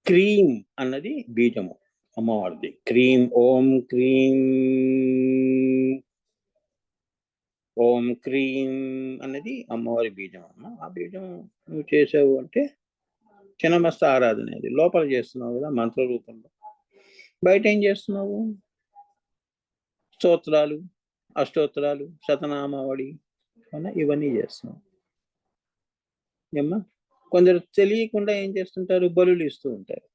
Cream అన్నది బీజము అమ్మవారిది. క్రీం ఓం క్రీం ఓం క్రీం అన్నది అమ్మవారి బీజం అమ్మ. ఆ బీజం నువ్వు చేసావు అంటే చిన్నమస్త ఆరాధన అది లోపల చేస్తున్నావు కదా మంత్ర రూపంలో. బయట ఏం చేస్తున్నావు? స్తోత్రాలు, అష్టోత్తరాలు, శతనామావళి ఇవన్నీ చేస్తున్నావు ఏమ్మా. కొందరు తెలియకుండా ఏం చేస్తుంటారు? బలులు ఇస్తూ ఉంటారు.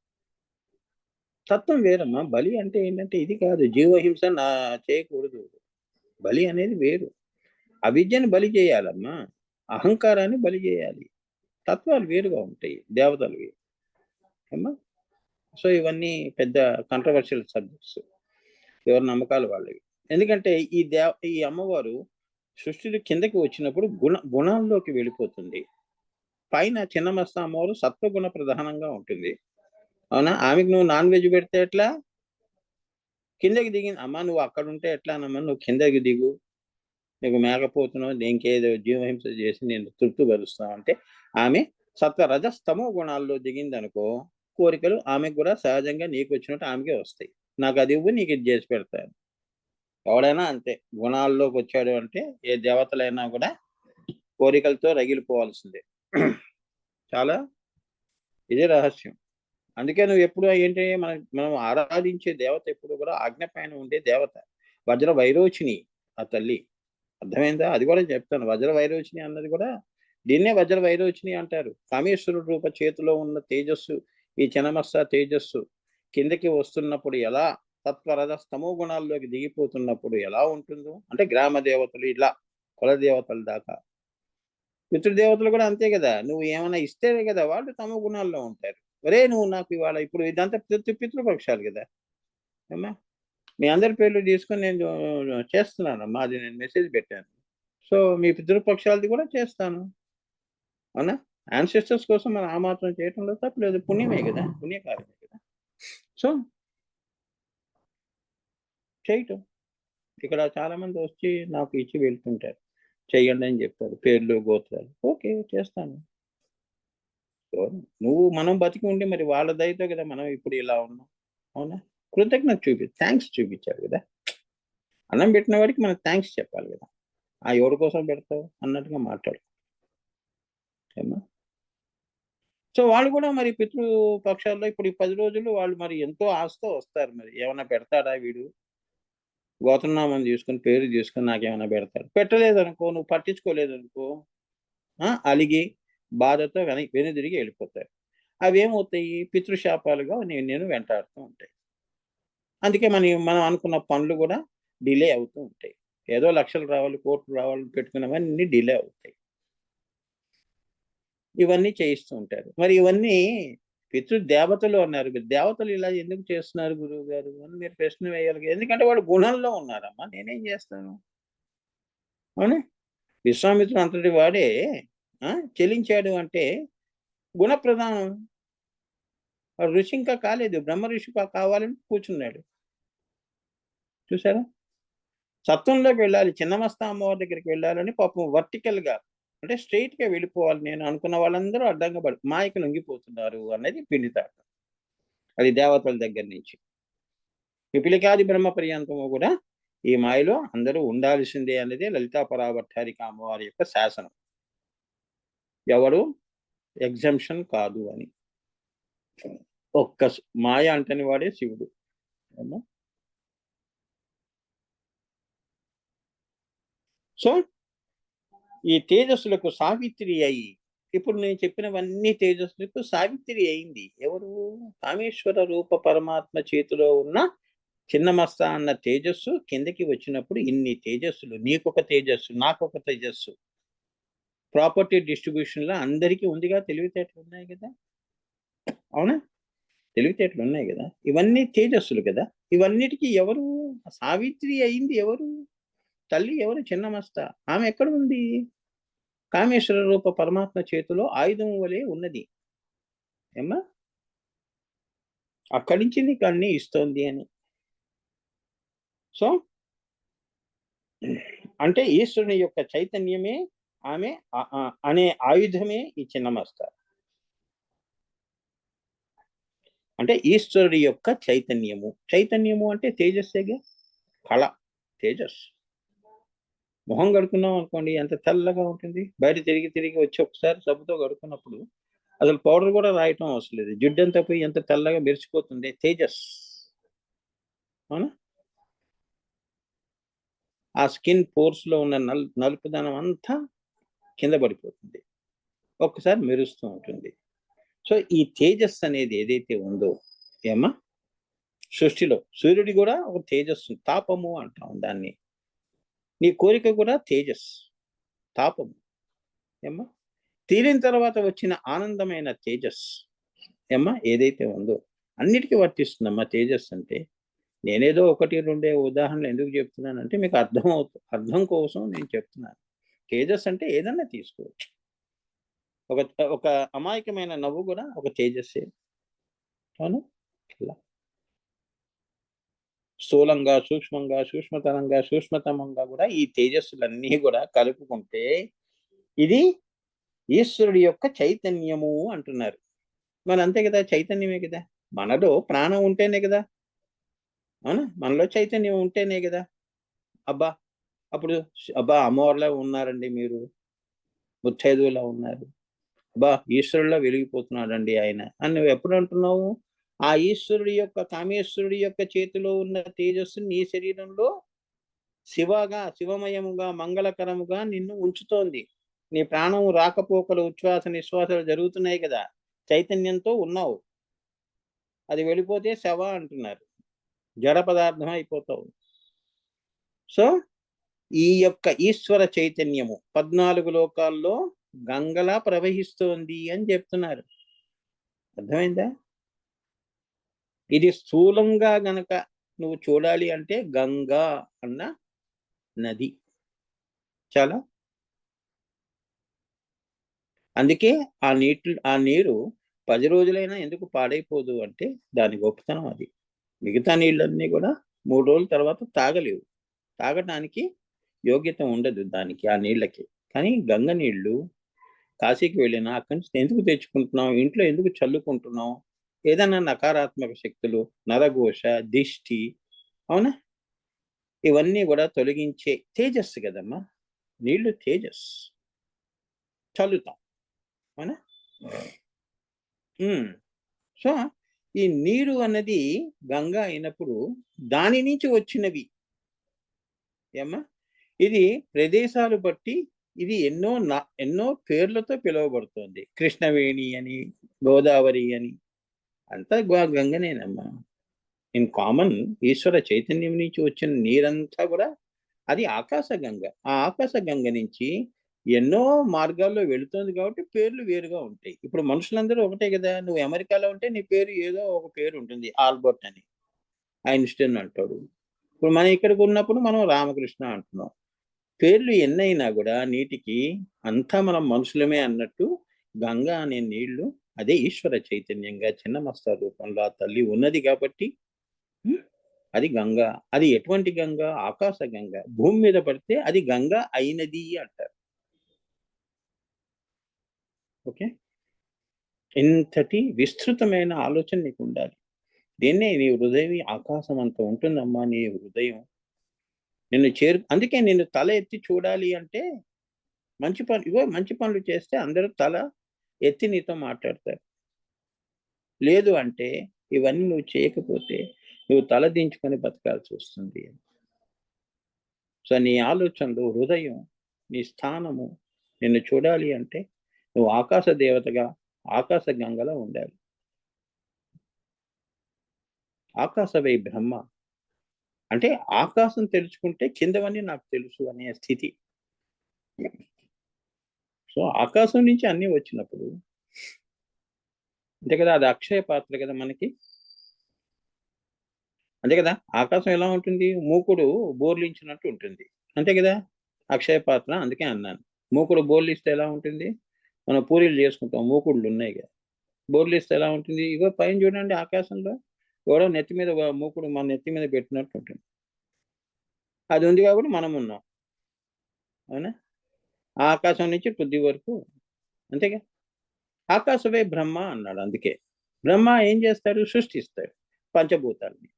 తత్వం వేరమ్మా. బలి అంటే ఏంటంటే ఇది కాదు, జీవహింస నా చేయకూడదు. బలి అనేది వేరు. అవిద్యను బలి చేయాలమ్మా, అహంకారాన్ని బలి చేయాలి. తత్వాలు వేరుగా ఉంటాయి, దేవతలు వేరు అమ్మా. సో ఇవన్నీ పెద్ద కంట్రవర్షియల్ సబ్జెక్ట్స్, ఎవరి నమ్మకాలు వాళ్ళవి. ఎందుకంటే ఈ అమ్మవారు సృష్టిలో కిందకి వచ్చినప్పుడు గుణాల్లోకి వెళ్ళిపోతుంది. పైన చిన్నమస్త అమ్మవారు సత్వగుణ ప్రధానంగా ఉంటుంది, అవునా? ఆమెకు నువ్వు నాన్ వెజ్ పెడితే ఎట్లా? కిందకి దిగింది అమ్మ, నువ్వు అక్కడ ఉంటే ఎట్లానమ్మా? నువ్వు కిందకి దిగు, నీకు మేకపోతున్నావు, దేనికేదో జీవహింస చేసి నేను తృప్తిపరుస్తావు అంటే ఆమె సత్వ రజస్తమో గుణాల్లో దిగింది అనుకో, కోరికలు ఆమెకు కూడా సహజంగా నీకు వచ్చినట్టు ఆమెకే వస్తాయి. నాకు అది ఇవ్వు, నీకు ఇది చేసి పెడతాను. ఎవడైనా అంతే, గుణాల్లోకి వచ్చాడు అంటే ఏ దేవతలైనా కూడా కోరికలతో రగిలిపోవాల్సిందే. చాలా ఇదే రహస్యం. అందుకే నువ్వు ఎప్పుడు ఏంటి, మనం ఆరాధించే దేవత ఎప్పుడు కూడా ఆజ్ఞ పైన ఉండే దేవత. వజ్ర వైరోచిని ఆ తల్లి, అర్థమైందా? అది కూడా చెప్తాను. వజ్ర వైరోచిని అన్నది కూడా దీన్నే వజ్ర వైరోచిని అంటారు. కామేశ్వరుడు రూప చేతిలో ఉన్న తేజస్సు, ఈ చినమస్స తేజస్సు కిందకి వస్తున్నప్పుడు ఎలా తత్వరథ స్తమో గుణాల్లోకి దిగిపోతున్నప్పుడు ఎలా ఉంటుందో, అంటే గ్రామ దేవతలు ఇలా కుల దేవతల దాకా పితృదేవతలు కూడా అంతే కదా. నువ్వు ఏమైనా ఇస్తేనే కదా వాళ్ళు తమ గుణాల్లో ఉంటారు. ఒరే నువ్వు నాకు ఇవాళ ఇప్పుడు ఇదంతా పితృపక్షాలు కదా అమ్మా. మీ అందరి పేర్లు తీసుకొని నేను చేస్తున్నాను, మాది నేను మెసేజ్ పెట్టాను. సో మీ పితృపక్షాలది కూడా చేస్తాను, అవునా? యాన్సెస్టర్స్ కోసం మనం ఆ మాత్రం చేయటంలో తప్పలేదు, పుణ్యమే కదా, పుణ్యకార్యమే కదా. సో చేయటం, ఇక్కడ చాలా మంది వచ్చి నాకు ఇచ్చి వెళ్తుంటారు, చెయ్యండి అని చెప్తారు, పేర్లు గోత్రాలు. ఓకే చేస్తాను. సో నువ్వు మనం బతికి ఉండి మరి వాళ్ళ దయతో కదా మనం ఇప్పుడు ఇలా ఉన్నాం, అవునా? కృతజ్ఞత థ్యాంక్స్ చూపించారు కదా. అన్నం పెట్టిన వాడికి మనం థ్యాంక్స్ చెప్పాలి కదా. ఆ ఎవరి కోసం పెడతావు అన్నట్టుగా మాట్లాడు ఏమా. సో వాళ్ళు కూడా మరి పితృపక్షాల్లో ఇప్పుడు ఈ 10 రోజులు వాళ్ళు మరి ఎంతో ఆశతో వస్తారు. మరి ఏమైనా పెడతాడా వీడు, గోత్రనామం తీసుకొని పేరు తీసుకొని నాకేమైనా పెడతాడు? పెట్టలేదనుకో, నువ్వు పట్టించుకోలేదనుకో, అలిగి బాధతో వెనుదిరిగి వెళ్ళిపోతారు. అవి ఏమవుతాయి? పితృశాపాలుగా నేను వెంటాడుతూ ఉంటాయి. అందుకే మనం అనుకున్న పనులు కూడా డిలే అవుతూ ఉంటాయి. ఏదో లక్షలు రావాలి, కోట్లు రావాలని పెట్టుకున్నవన్నీ డిలే అవుతాయి. ఇవన్నీ చేయిస్తూ ఉంటారు. మరి ఇవన్నీ పితృదేవతలు అన్నారు, దేవతలు ఇలా ఎందుకు చేస్తున్నారు గురువు గారు అని మీరు ప్రశ్న వేయాలి. ఎందుకంటే వాడు గుణంలో ఉన్నారమ్మా, నేనేం చేస్తాను, అవునా? విశ్వామిత్రుడు అంతటి వాడే చెలించాడు అంటే గుణ ప్రధానం. వాడు ఋషి ఇంకా కాలేదు, బ్రహ్మ ఋషి కావాలని కూర్చున్నాడు. చూసారా? సత్వంలోకి వెళ్ళాలి, చిన్నమస్త అమ్మవారి దగ్గరికి వెళ్ళాలని పాపం వర్టికల్ గా అంటే స్ట్రైట్ గా వెళ్ళిపోవాలి నేను అనుకున్న వాళ్ళందరూ అడ్డంగా పడి మాయకు లొంగిపోతున్నారు అన్నది పిండితాట. అది దేవతల దగ్గర నుంచి పిపిలికాది బ్రహ్మ పర్యంతము కూడా ఈ మాయలో అందరూ ఉండాల్సిందే అనేది లలితా పరాభట్టారిక అమ్మవారి యొక్క శాసనం. ఎవరు ఎగ్జంప్షన్ కాదు అని. ఒక్క మాయ అంటని వాడే శివుడు. సో ఈ తేజస్సులకు సావిత్రి అయి, ఇప్పుడు నేను చెప్పినవన్నీ తేజస్సులకు సావిత్రి అయింది ఎవరు? కామేశ్వర రూప పరమాత్మ చేతిలో ఉన్న చిన్నమస్త అన్న తేజస్సు కిందకి వచ్చినప్పుడు ఇన్ని తేజస్సులు, నీకొక తేజస్సు, నాకొక తేజస్సు, ప్రాపర్టీ డిస్ట్రిబ్యూషన్ లో అందరికీ ఉందిగా, తెలివితేటలు ఉన్నాయి కదా, అవునా? తెలివితేటలు ఉన్నాయి కదా, ఇవన్నీ తేజస్సులు కదా. ఇవన్నిటికీ ఎవరు సావిత్రి అయింది? ఎవరు? తల్లి ఎవరు? చిన్నమస్త. ఆమె ఎక్కడ ఉంది? కామేశ్వర రూప పరమాత్మ చేతిలో ఆయుధం వలె ఉన్నది ఏమ్మా. అక్కడి నుంచి నీకు అన్ని ఇస్తోంది అని. సో అంటే ఈశ్వరుని యొక్క చైతన్యమే ఆమె అనే ఆయుధమే ఈ చిన్నమస్త. అంటే ఈశ్వరుడి యొక్క చైతన్యము. చైతన్యము అంటే తేజస్సేగా, కళ, తేజస్. మొహం కడుక్కున్నాం అనుకోండి, ఎంత తెల్లగా ఉంటుంది. బయట తిరిగి తిరిగి వచ్చి ఒకసారి సబ్బుతో కడుక్కున్నప్పుడు అసలు పౌడర్ కూడా రాయటం అవసరం లేదు. జిడ్డంతా పోయి ఎంత తెల్లగా మెరిసిపోతుంది. తేజస్. అవునా? ఆ స్కిన్ పోర్స్ లో ఉన్న నలుపుదనం అంతా కింద పడిపోతుంది, ఒక్కసారి మెరుస్తూ ఉంటుంది. సో ఈ తేజస్ అనేది ఏదైతే ఉందో ఏమా, సృష్టిలో సూర్యుడి కూడా ఒక తేజస్సు, తాపము అంటాం దాన్ని. నీ కోరిక కూడా తేజస్, తాపము. ఏమ్మా, తీరిన తర్వాత వచ్చిన ఆనందమైన తేజస్ ఏమ్మా ఏదైతే ఉందో అన్నిటికీ వర్తిస్తుందమ్మా తేజస్ అంటే. నేనేదో ఒకటి రెండే ఉదాహరణలు ఎందుకు చెప్తున్నానంటే మీకు అర్థం కోసం నేను చెప్తున్నాను. తేజస్ అంటే ఏదన్నా తీసుకోవచ్చు. ఒక ఒక అమాయకమైన నవ్వు కూడా ఒక తేజస్సే. అవును. స్థూలంగా, సూక్ష్మంగా, సూక్ష్మతరంగా, సూక్ష్మతమంగా కూడా ఈ తేజస్సులన్నీ కూడా కలుపుకుంటే ఇది ఈశ్వరుడి యొక్క చైతన్యము అంటున్నారు. మరి అంతే కదా, చైతన్యమే కదా. మనలో ప్రాణం ఉంటేనే కదా, అవునా, మనలో చైతన్యం ఉంటేనే కదా. అబ్బా అప్పుడు అబ్బా అమ్మవారిలా ఉన్నారండి మీరు, ముత్తైదువులా ఉన్నారు, అబ్బా ఈశ్వరుల్లో వెలిగిపోతున్నాడండి ఆయన అని నువ్వు ఎప్పుడు అంటున్నావు? ఆ ఈశ్వరుడి యొక్క, కామేశ్వరుడి యొక్క చేతిలో ఉన్న తేజస్సు నీ శరీరంలో శివగా, శివమయముగా, మంగళకరముగా నిన్ను ఉంచుతోంది. నీ ప్రాణం రాకపోకలు, ఉచ్ఛ్వాస నిశ్వాసాలు జరుగుతున్నాయి కదా, చైతన్యంతో ఉన్నావు. అది వెళ్ళిపోతే శవ అంటున్నారు, జడ పదార్థం అయిపోతావు. సో ఈ యొక్క ఈశ్వర చైతన్యము 14 లోకాల్లో గంగలా ప్రవహిస్తోంది అని చెప్తున్నారు. అర్థమైందా? ఇది స్థూలంగా గనక నువ్వు చూడాలి అంటే గంగా అన్న నది చాలా. అందుకే ఆ నీరు 10 రోజులైనా ఎందుకు పాడైపోదు అంటే దాని గొప్పతనం అది. మిగతా నీళ్ళన్నీ కూడా 3 రోజుల తర్వాత తాగలేవు, తాగటానికి యోగ్యత ఉండదు దానికి, ఆ నీళ్ళకి. కానీ గంగ నీళ్లు కాశీకి వెళ్ళినా అక్కడి నుంచి ఎందుకు తెచ్చుకుంటున్నాం, ఇంట్లో ఎందుకు చల్లుకుంటున్నాం? ఏదైనా నకారాత్మక శక్తులు, నరఘోష, దిష్టి, అవునా, ఇవన్నీ కూడా తొలగించే తేజస్సు కదమ్మా నీళ్లు. తేజస్ చల్లుతాం, అవునా. సో ఈ నీరు అన్నది గంగా అయినప్పుడు దాని నుంచి వచ్చినవి ఏమ్మా, ఇది ప్రదేశాలు బట్టి ఇది ఎన్నో పేర్లతో పిలువబడుతుంది. కృష్ణవేణి అని, గోదావరి అని, అంతా గంగనేనమ్మా. ఇన్ కామన్ ఈశ్వర చైతన్యం నుంచి వచ్చిన నీరంతా కూడా అది ఆకాశ గంగ. ఆ ఆకాశ గంగ నుంచి ఎన్నో మార్గాల్లో వెళుతుంది కాబట్టి పేర్లు వేరుగా ఉంటాయి. ఇప్పుడు మనుషులందరూ ఒకటే కదా. నువ్వు అమెరికాలో ఉంటే నీ పేరు ఏదో ఒక పేరు ఉంటుంది, ఆల్బర్ట్ అని, ఐన్స్టైన్ అంటాడు. ఇప్పుడు మనం ఇక్కడికి ఉన్నప్పుడు మనం రామకృష్ణ అంటున్నాం. పేర్లు ఎన్నైనా కూడా నీటికి అంతా మనం మనుషులమే అన్నట్టు గంగా అనే నీళ్లు అదే ఈశ్వర చైతన్యంగా చిన్న మస్తా రూపంలో ఆ తల్లి ఉన్నది కాబట్టి అది గంగా. అది ఎటువంటి గంగా? ఆకాశ గంగ. భూమి మీద పడితే అది గంగా అయినది అంటారు. ఓకే, ఇంతటి విస్తృతమైన ఆలోచన నీకు ఉండాలి. దీన్నే నీ హృదయం ఆకాశం అంత ఉంటుందమ్మా నీ హృదయం. అందుకే నిన్ను తల ఎత్తి చూడాలి అంటే మంచి పనులు చేస్తే అందరూ తల ఎత్తి నీతో మాట్లాడతారు. లేదు అంటే ఇవన్నీ నువ్వు చేయకపోతే నువ్వు తల దించుకొని బతకాల్సి వస్తుంది. సో నీ ఆలోచనలు, హృదయం, నీ స్థానము నిన్ను చూడాలి అంటే నువ్వు ఆకాశ దేవతగా, ఆకాశ గంగలో ఉండాలి. ఆకాశవై బ్రహ్మ అంటే ఆకాశం తెలుసుకుంటే కిందవన్నీ నాకు తెలుసు అనే స్థితి. సో ఆకాశం నుంచి అన్నీ వచ్చినప్పుడు అంతే కదా, అది అక్షయ పాత్ర కదా మనకి. అంతే కదా, ఆకాశం ఎలా ఉంటుంది? మూకుడు బోర్లించినట్టు ఉంటుంది, అంతే కదా అక్షయ పాత్ర. అందుకే అన్నాను, మూకుడు బోర్లిస్తే ఎలా ఉంటుంది? మనం పూరీలు చేసుకుంటాం, మూకుడులు ఉన్నాయి కదా. బోర్లిస్తే ఎలా ఉంటుంది? ఇగో పైన చూడండి ఆకాశంలో ఎవడో నెత్తి మీద మూకుడు మన నెత్తి మీద పెట్టినట్టు ఉంటుంది. అది ఉంది కాబట్టి మనం ఉన్నాం, అవునా. ఆకాశం నుంచి కొద్ది వరకు, అంతేగా. ఆకాశవే బ్రహ్మ అన్నాడు. అందుకే బ్రహ్మ ఏం చేస్తాడు? సృష్టిస్తాడు పంచభూతాలని.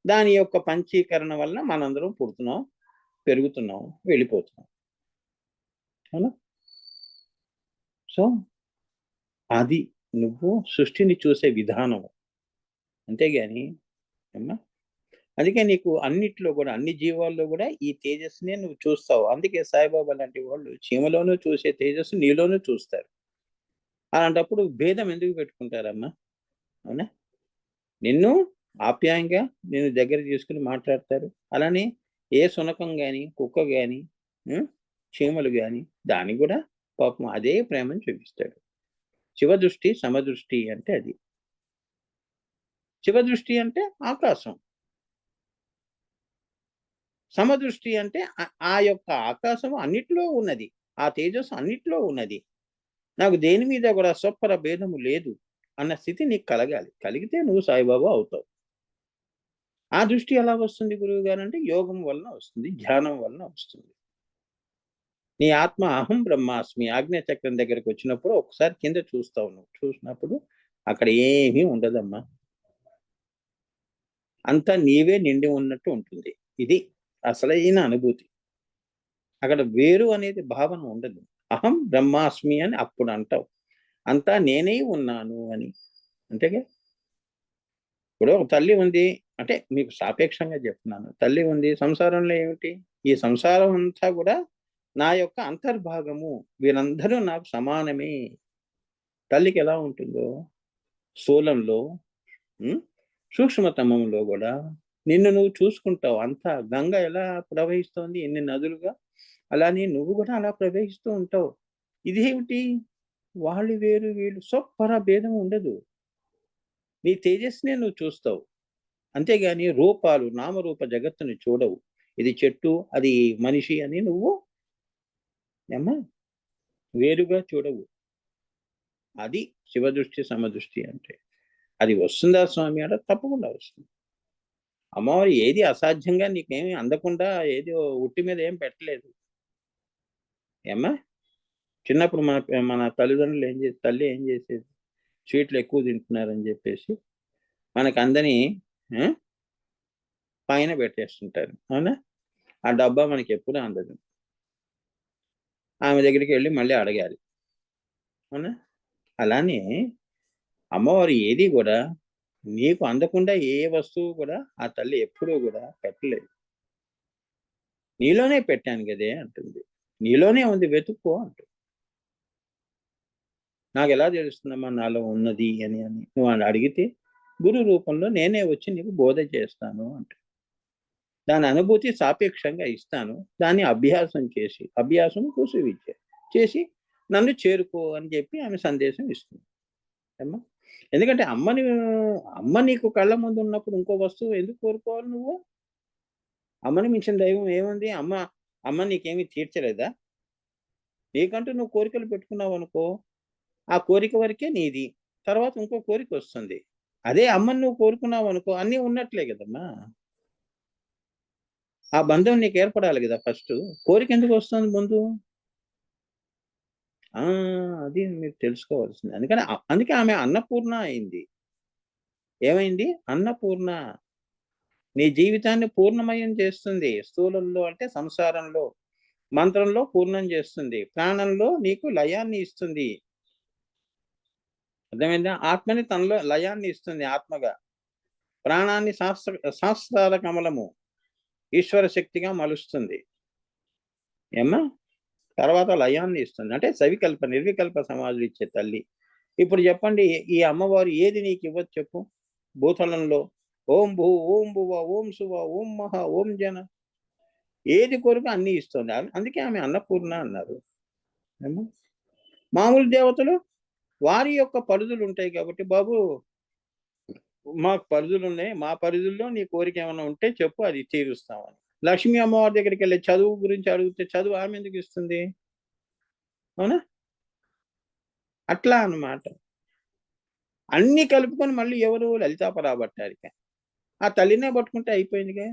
దాని యొక్క పంచీకరణ వల్ల మనందరం పుడుతున్నాం, పెరుగుతున్నాం, వెళ్ళిపోతున్నాం. అవునా? సో అది నువ్వు సృష్టిని చూసే విధానం. అంతేగాని అమ్మా, అందుకే నీకు అన్నిట్లో కూడా, అన్ని జీవాల్లో కూడా ఈ తేజస్సునే నువ్వు చూస్తావు. అందుకే సాయిబాబా లాంటి వాళ్ళు చీమలోనూ చూసే తేజస్సు నీలోనూ చూస్తారు. అలాంటప్పుడు భేదం ఎందుకు పెట్టుకుంటారమ్మా? అవునా? నిన్ను ఆప్యాయంగా నేను దగ్గర తీసుకుని మాట్లాడతారు. అలానే ఏ శునకం గాని, కుక్క గాని, చీమలు గాని దానికి కూడా పాపం అదే ప్రేమను చూపిస్తాడు. శివదృష్టి, సమదృష్టి అంటే అది. శివదృష్టి అంటే ఆకాశం. సమదృష్టి అంటే ఆ యొక్క ఆకాశం అన్నిట్లో ఉన్నది. ఆ తేజస్సు అన్నిట్లో ఉన్నది. నాకు దేని మీద కూడా స్వప్పర భేదము లేదు అన్న స్థితి నీకు కలగాలి. కలిగితే నువ్వు సాయిబాబా అవుతావు. ఆ దృష్టి ఎలా వస్తుంది గురువు గారు అంటే యోగం వలన వస్తుంది, ధ్యానం వలన వస్తుంది. నీ ఆత్మ అహం బ్రహ్మాస్మి ఆజ్ఞా చక్రం దగ్గరకు వచ్చినప్పుడు ఒకసారి కింద చూస్తావు. నువ్వు చూసినప్పుడు అక్కడ ఏమీ ఉండదమ్మా. అంతా నీవే నిండి ఉన్నట్టు ఉంటుంది. ఇది అసలైన అనుభూతి. అక్కడ వేరు అనేది భావన ఉండదు. అహం బ్రహ్మాస్మి అని అప్పుడు అంటావు. అంతా నేనే ఉన్నాను అని. అంతేగా? ఇప్పుడు ఒక తల్లి ఉంది అంటే మీకు సాపేక్షంగా చెప్తున్నాను. తల్లి ఉంది, సంసారంలో ఏమిటి? ఈ సంసారం అంతా కూడా నా యొక్క అంతర్భాగము. వీరందరూ నాకు సమానమే. తల్లికి ఎలా ఉంటుందో స్థూలంలో, సూక్ష్మతమంలో కూడా నిన్ను నువ్వు చూసుకుంటావు. అంతా గంగ ఎలా ప్రవహిస్తోంది ఎన్ని నదులుగా, అలానే నువ్వు కూడా అలా ప్రవహిస్తూ ఉంటావు. ఇదేమిటి? వాళ్ళు వేరు, వీళ్ళు స్వపర భేదం ఉండదు. నీ తేజస్సునే నువ్వు చూస్తావు. అంతేగాని రూపాలు, నామరూప జగత్తుని చూడవు. ఇది చెట్టు, అది మనిషి అని నువ్వు ఏమ్మా వేరుగా చూడవు. అది శివదృష్టి, సమదృష్టి అంటే. అది వస్తుందా స్వామి అంటే తప్పకుండా వస్తుంది. అమ్మవారు ఏది అసాధ్యంగా నీకేమి అందకుండా ఏది ఉట్టి మీద ఏం పెట్టలేదు. ఏమ్మా చిన్నప్పుడు మన మన తల్లిదండ్రులు తల్లి ఏం చేసేది? స్వీట్లు ఎక్కువ తింటున్నారని చెప్పేసి మనకు అందని పైన పెట్టేస్తుంటారు. అవునా? ఆ డబ్బా మనకి ఎప్పుడూ అందదు. ఆమె దగ్గరికి వెళ్ళి మళ్ళీ అడగాలి. అవునా? అలానే అమ్మవారు ఏది కూడా నీకు అందకుండా ఏ వస్తువు కూడా ఆ తల్లి ఎప్పుడూ కూడా పెట్టలేదు. నీలోనే పెట్టాను కదే అంటుంది. నీలోనే ఉంది వెతుక్కో అంటుంది. నాకు ఎలా తెలుస్తుందమ్మా నాలో ఉన్నది అని అని నువ్వు అని అడిగితే గురు రూపంలో నేనే వచ్చి నీకు బోధ చేస్తాను అంట. దాని అనుభూతి సాపేక్షంగా ఇస్తాను. దాన్ని అభ్యాసం చేసి, అభ్యాసం కూసు విద్య చేసి నన్ను చేరుకో అని చెప్పి ఆమె సందేశం ఇస్తుంది. అమ్మా ఎందుకంటే అమ్మ నీకు కళ్ళ ముందు ఉన్నప్పుడు ఇంకో వస్తువు ఎందుకు కోరుకోవాలి నువ్వు? అమ్మని మించిన దైవం ఏముంది? అమ్మ నీకేమీ తీర్చలేదా? నీకంటూ నువ్వు కోరికలు పెట్టుకున్నావు అనుకో, ఆ కోరిక వరకే నీది. తర్వాత ఇంకో కోరిక వస్తుంది. అదే అమ్మని నువ్వు కోరుకున్నావు అనుకో అన్నీ ఉన్నట్లే కదమ్మా. ఆ బంధం నీకు ఏర్పడాలి కదా ఫస్టు. కోరిక ఎందుకు వస్తుంది ముందు? అది మీరు తెలుసుకోవాల్సింది. అందుకే ఆమె అన్నపూర్ణ అయింది. ఏమైంది? అన్నపూర్ణ. నీ జీవితాన్ని పూర్ణమయం చేస్తుంది. స్థూలంలో అంటే సంసారంలో, మంత్రంలో పూర్ణం చేస్తుంది. ప్రాణంలో నీకు లయాన్ని ఇస్తుంది. అర్థమైందా? ఆత్మని తనలో లయాన్ని ఇస్తుంది ఆత్మగా. ప్రాణాన్ని శాస్త్రాల కమలము ఈశ్వర శక్తిగా మలుస్తుంది. ఏమ్మా? తర్వాత లయాన్ని ఇస్తుంది. అంటే సవికల్ప, నిర్వికల్ప సమాధులు ఇచ్చే తల్లి. ఇప్పుడు చెప్పండి ఈ అమ్మవారు ఏది నీకు ఇవ్వచ్చు చెప్పు? భూతలంలో ఓం భూ, ఓం భువ, ఓం శువ, ఓం మహా, ఓం జన ఏది కోరిక అన్నీ ఇస్తుంది. అందుకే ఆమె అన్నపూర్ణ అన్నారు. ఏమ్మా? మామూలు దేవతలు వారి యొక్క పరిధులు ఉంటాయి కాబట్టి బాబు మాకు పరిధులు ఉన్నాయి. మా పరిధుల్లో నీ కోరిక ఏమైనా ఉంటే చెప్పు అది తీరుస్తామని. లక్ష్మీ అమ్మవారి దగ్గరికి వెళ్ళి చదువు గురించి అడిగితే చదువు ఆమె ఎందుకు ఇస్తుంది? అవునా? అట్లా అన్నమాట. అన్నీ కలుపుకొని మళ్ళీ ఎవరు? లలితా పరాభట్టారిక. ఆ తల్లినే పట్టుకుంటే అయిపోయిందిగా.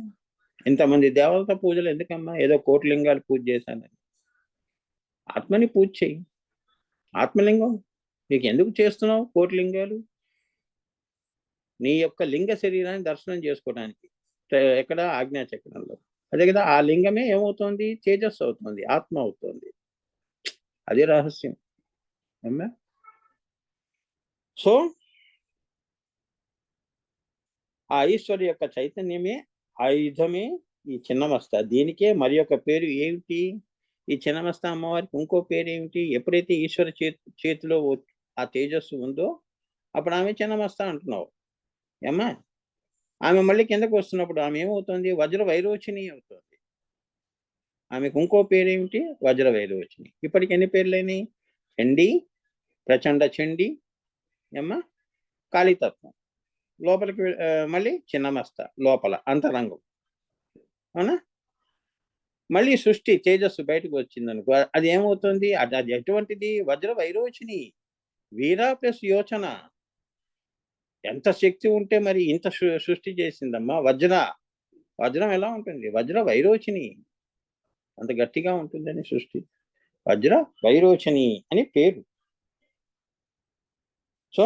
ఇంతమంది దేవత పూజలు ఎందుకమ్మా? ఏదో కోటి లింగాలు పూజ చేశానని. ఆత్మని పూజ చెయ్యి. ఆత్మలింగం నీకెందుకు చేస్తున్నావు కోటి లింగాలు? నీ యొక్క లింగ శరీరాన్ని దర్శనం చేసుకోవడానికి. ఎక్కడ? ఆజ్ఞాచక్రంలో. అదే కదా, ఆ లింగమే ఏమవుతుంది? తేజస్సు అవుతుంది, ఆత్మ అవుతుంది. అదే రహస్యం. సో ఆ ఈశ్వరు యొక్క చైతన్యమే, ఆయుధమే ఈ చిన్నమస్త. దీనికే మరి యొక్క పేరు ఏమిటి? ఈ చిన్నమస్త అమ్మవారికి ఇంకో పేరు ఏమిటి? ఎప్పుడైతే ఈశ్వర చేతిలో ఆ తేజస్సు ఉందో అప్పుడు ఆమె చిన్నమస్త అంటున్నావు. ఏమ్మా, ఆమె మళ్ళీ కిందకు వస్తున్నప్పుడు ఆమె ఏమవుతుంది? వజ్ర వైరోచిని అవుతుంది. ఆమెకు ఇంకో పేరేమిటి? వజ్ర వైరోచిని. ఇప్పటికి ఎన్ని పేర్లేని? చండి, ప్రచండ చండి, ఏమ్మా, కాళీతత్వం. లోపలికి మళ్ళీ చిన్నమస్త, లోపల అంతరంగం. అవునా? మళ్ళీ సృష్టి తేజస్సు బయటకు వచ్చింది అనుకో, అది ఏమవుతుంది? అది ఎటువంటిది? వజ్ర వైరోచిని, వీరా ప్లస్ యోచన. ఎంత శక్తి ఉంటే మరి ఇంత సృష్టి చేసిందమ్మా. వజ్రం ఎలా ఉంటుంది? వజ్ర వైరోచిని, అంత గట్టిగా ఉంటుందని సృష్టి. వజ్ర వైరోచిని అని పేరు. సో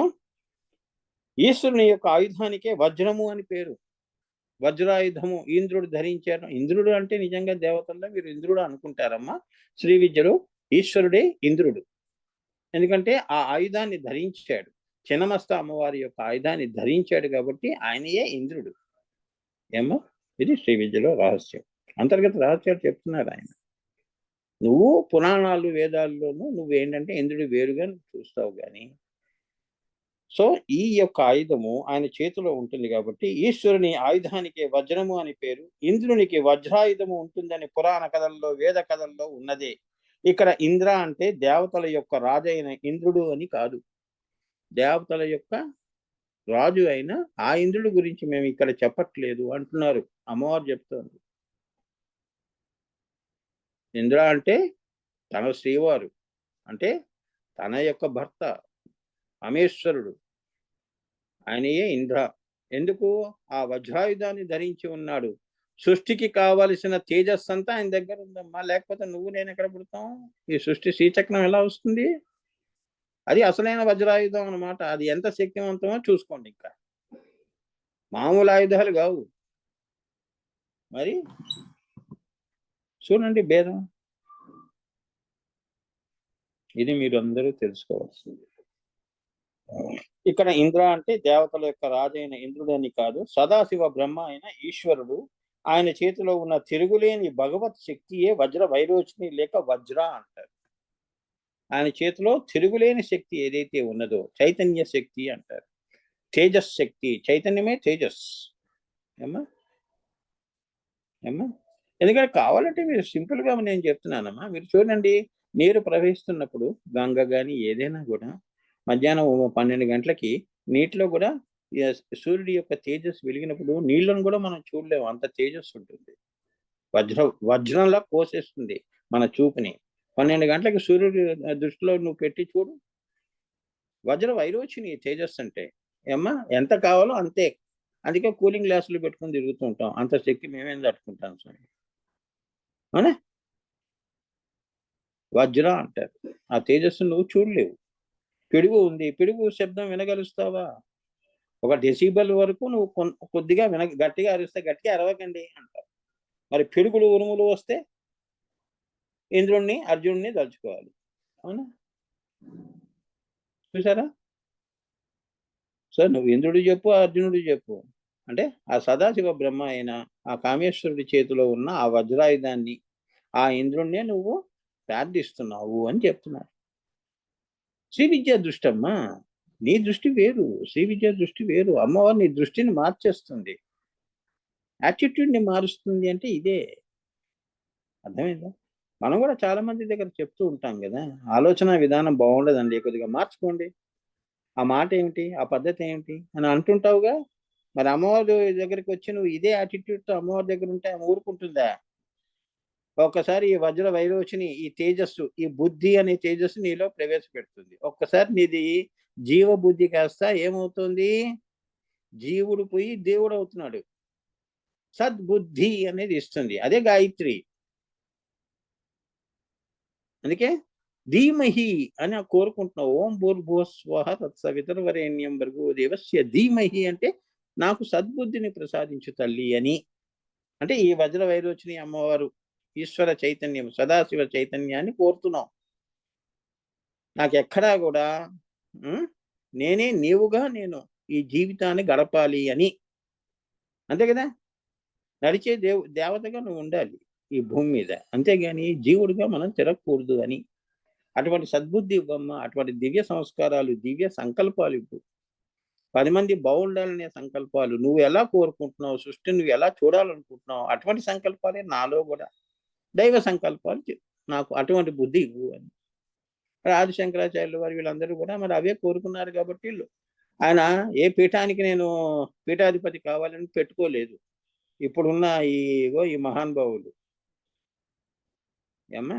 ఈశ్వరుని యొక్క ఆయుధానికే వజ్రము అని పేరు. వజ్రాయుధము ఇంద్రుడు ధరించారు. ఇంద్రుడు అంటే నిజంగా దేవతల్లో మీరు ఇంద్రుడు అనుకుంటారమ్మా. శ్రీ విద్యలో ఈశ్వరుడే ఇంద్రుడు. ఎందుకంటే ఆ ఆయుధాన్ని ధరించాడు. చిన్నమస్త అమ్మవారి యొక్క ఆయుధాన్ని ధరించాడు కాబట్టి ఆయనయే ఇంద్రుడు. ఏమో, ఇది శ్రీ విద్యలో రహస్యం. అంతర్గత రహస్యాలు చెప్తున్నారు ఆయన. నువ్వు పురాణాలు వేదాల్లోనూ నువ్వేంటంటే ఇంద్రుడు వేరుగా చూస్తావు కానీ, సో ఈ యొక్క ఆయుధము ఆయన చేతిలో ఉంటుంది కాబట్టి ఈశ్వరుని ఆయుధానికి వజ్రము అని పేరు. ఇంద్రునికి వజ్రాయుధము ఉంటుందని పురాణ కథల్లో, వేద కథల్లో ఉన్నదే. ఇక్కడ ఇంద్ర అంటే దేవతల యొక్క రాజు అయిన ఇంద్రుడు అని కాదు. దేవతల యొక్క రాజు అయిన ఆ ఇంద్రుడు గురించి మేము ఇక్కడ చెప్పట్లేదు అంటున్నారు. అమ్మవారు చెప్తోంది. ఇంద్ర అంటే తన శ్రీవారు, అంటే తన యొక్క భర్త అమేశ్వరుడు, ఆయనయే ఇంద్ర. ఎందుకు? ఆ వజ్రాయుధాన్ని ధరించి ఉన్నాడు. సృష్టికి కావలసిన తేజస్సు అంతా ఆయన దగ్గర ఉందమ్మా. లేకపోతే నువ్వు నేను ఎక్కడ పుడతాం? ఈ సృష్టి శ్రీచక్రం ఎలా వస్తుంది? అది అసలైన వజ్రాయుధం అనమాట. అది ఎంత శక్తివంతమో చూసుకోండి. ఇంకా మామూలు ఆయుధాలు కావు. మరి చూడండి భేదం. ఇది మీరు అందరూ తెలుసుకోవాల్సింది. ఇక్కడ ఇంద్ర అంటే దేవతల యొక్క రాజైన ఇంద్రుడు అని కాదు, సదాశివ బ్రహ్మ అయిన ఈశ్వరుడు. ఆయన చేతిలో ఉన్న తిరుగులేని భగవత్ శక్తియే వజ్ర వైరోచిని లేక వజ్ర అంటారు. ఆయన చేతిలో తిరుగులేని శక్తి ఏదైతే ఉన్నదో చైతన్య శక్తి అంటారు. తేజస్ శక్తి, చైతన్యమే తేజస్. ఏమ్మా ఏమ్మా ఎందుకంటే కావాలంటే మీరు సింపుల్ గా నేను చెప్తున్నానమ్మా. మీరు చూడండి, నీరు ప్రవహిస్తున్నప్పుడు గంగ కానీ ఏదైనా కూడా మధ్యాహ్నం 12 గంటలకి నీటిలో కూడా సూర్యుడి యొక్క తేజస్సు వెలిగినప్పుడు నీళ్ళను కూడా మనం చూడలేము, అంత తేజస్సు ఉంటుంది. వజ్రంలా కోసేస్తుంది మన చూపుని. 12 గంటలకి సూర్యుడి దృష్టిలో నువ్వు పెట్టి చూడు, వజ్ర వైరోచిని తేజస్సు అంటే. ఏమ్మా, ఎంత కావాలో అంతే. అందుకే కూలింగ్ గ్లాసులు పెట్టుకుని తిరుగుతూ ఉంటాం. అంత శక్తి మేమేం తట్టుకుంటాం స్వామి. అవునా? వజ్ర అంటారు. ఆ తేజస్సు నువ్వు చూడలేవు. పిడుగు ఉంది, పిడుగు శబ్దం వినగలుస్తావా? ఒక డెసిబల్ వరకు నువ్వు కొద్దిగా గట్టిగా అరిస్తే, గట్టిగా అరవకండి అంటారు. మరి పిడుగులు ఉరుములు వస్తే ఇంద్రుణ్ణి అర్జునుడిని తలుచుకోవాలి. అవునా? చూసారా? సో నువ్వు ఇంద్రుడు చెప్పు, అర్జునుడు చెప్పు, అంటే ఆ సదాశివ బ్రహ్మ అయిన ఆ కామేశ్వరుడి చేతిలో ఉన్న ఆ వజ్రాయుధాన్ని, ఆ ఇంద్రుణ్ణే నువ్వు ప్రార్థిస్తున్నావు అని చెప్తున్నారు. శ్రీ విద్యా దృష్టి అమ్మా, నీ దృష్టి వేరు, శ్రీ విద్యా దృష్టి వేరు. అమ్మవారు నీ దృష్టిని మార్చేస్తుంది, యాటిట్యూడ్ని మారుస్తుంది. అంటే ఇదే అర్థమైందా? మనం కూడా చాలా మంది దగ్గర చెప్తూ ఉంటాం కదా, ఆలోచన విధానం బాగుండదండి, కొద్దిగా మార్చుకోండి. ఆ మాట ఏమిటి, ఆ పద్ధతి ఏమిటి అని అంటుంటావుగా. మరి అమ్మవారి దగ్గరికి వచ్చి నువ్వు ఇదే యాటిట్యూడ్తో అమ్మవారి దగ్గర ఉంటే ఆమె ఊరుకుంటుందా? ఒక్కసారి ఈ వజ్ర వైరోచిని, ఈ తేజస్సు, ఈ బుద్ధి అనే తేజస్సు నీలో ప్రవేశపెడుతుంది. ఒక్కసారి నీది జీవ బుద్ధి కాస్త ఏమవుతుంది? జీవుడు పోయి దేవుడు అవుతున్నాడు. సద్బుద్ధి అనేది ఇస్తుంది, అదే గాయత్రి. అందుకే ధీమహి అని కోరుకుంటున్నావు. ఓం భూర్భువస్వః తత్సవితుర్వరేణ్యం భర్గో దేవస్య ధీమహి అంటే నాకు సద్బుద్ధిని ప్రసాదించు తల్లి అని. అంటే ఈ వజ్ర వైరోచిని అమ్మవారు ఈశ్వర చైతన్యం, సదాశివ చైతన్యాన్ని కోరుతున్నాం. నాకు ఎక్కడా కూడా నేనే నీవుగా నేను ఈ జీవితాన్ని గడపాలి అని. అంతే కదా, నడిచే దేవతగా నువ్వు ఉండాలి ఈ భూమి మీద, అంతేగాని జీవుడిగా మనం తిరగకూడదు అని. అటువంటి సద్బుద్ధి ఇవ్వమ్మ, అటువంటి దివ్య సంస్కారాలు, దివ్య సంకల్పాలు ఇవ్వు. 10 మంది బాగుండాలనే సంకల్పాలు నువ్వు ఎలా కోరుకుంటున్నావు, సృష్టిని నువ్వు ఎలా చూడాలనుకుంటున్నావు, అటువంటి సంకల్పాలే నాలో కూడా. దైవ సంకల్పాలు నాకు అటువంటి బుద్ధి ఇవ్వు అని. ఆదిశంకరాచార్యులు వారు వీళ్ళందరూ కూడా మరి అవే కోరుకున్నారు కాబట్టి ఆయన ఏ పీఠానికి నేను పీఠాధిపతి కావాలని పెట్టుకోలేదు. ఇప్పుడున్న ఈ మహానుభావులు ఏమ్మా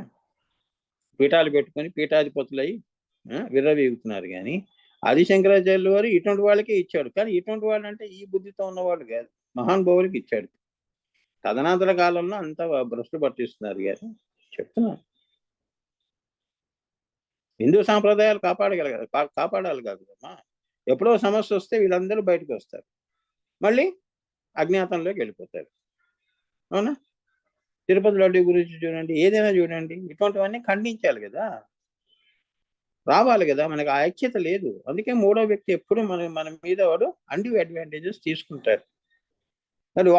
పీఠాలు పెట్టుకొని పీఠాధిపతులై విర్రవీగుతున్నారు. కానీ ఆదిశంకరాచార్యులు వారు ఇటువంటి వాళ్ళకే ఇచ్చాడు. కానీ ఇటువంటి వాళ్ళు అంటే ఈ బుద్ధితో ఉన్నవాళ్ళు కాదు, మహానుభావులకి ఇచ్చాడు. తదనంతర కాలంలో అంతా భ్రష్టు పట్టిస్తున్నారు. కానీ చెప్తున్నా, హిందూ సాంప్రదాయాలు కాపాడాలి కాదు అమ్మా. ఎప్పుడో సమస్య వస్తే వీళ్ళందరూ బయటకు వస్తారు, మళ్ళీ అజ్ఞాతంలోకి వెళ్ళిపోతారు. అవునా? తిరుపతి లడ్డు గురించి చూడండి, ఏదైనా చూడండి, ఇటువంటివన్నీ ఖండించాలి కదా, రావాలి కదా. మనకు ఆ ఐక్యత లేదు. అందుకే మూడో వ్యక్తి ఎప్పుడు మన మీద వాడు అన్డ్యూ అడ్వాంటేజెస్ తీసుకుంటారు. మరి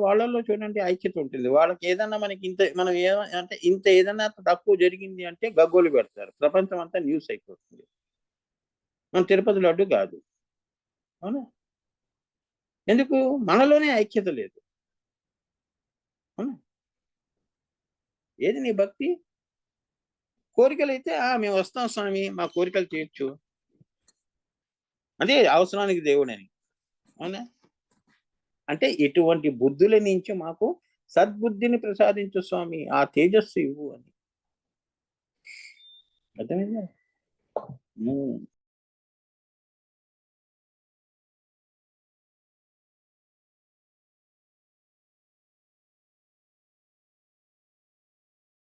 వాళ్ళలో చూడండి ఐక్యత ఉంటుంది. వాళ్ళకి ఏదన్నా మనకి మనం అంటే ఇంత ఏదన్నా తక్కువ జరిగింది అంటే గగ్గోలు పెడతారు, ప్రపంచం అంతా న్యూస్ అయిపోతుంది. మన తిరుపతి లడ్డు కాదు. అవునా? ఎందుకు? మనలోనే ఐక్యత లేదు. అవునా? ఏది నీ భక్తి? కోరికలు అయితే మేము వస్తాం స్వామి, మా కోరికలు తీర్చు, అదే అవసరానికి దేవుడని. అవునా? అంటే ఇటువంటి బుద్ధుల నుంచి మాకు సద్బుద్ధిని ప్రసాదించు స్వామి, ఆ తేజస్సు ఇవ్వు అని. అర్థమైందా?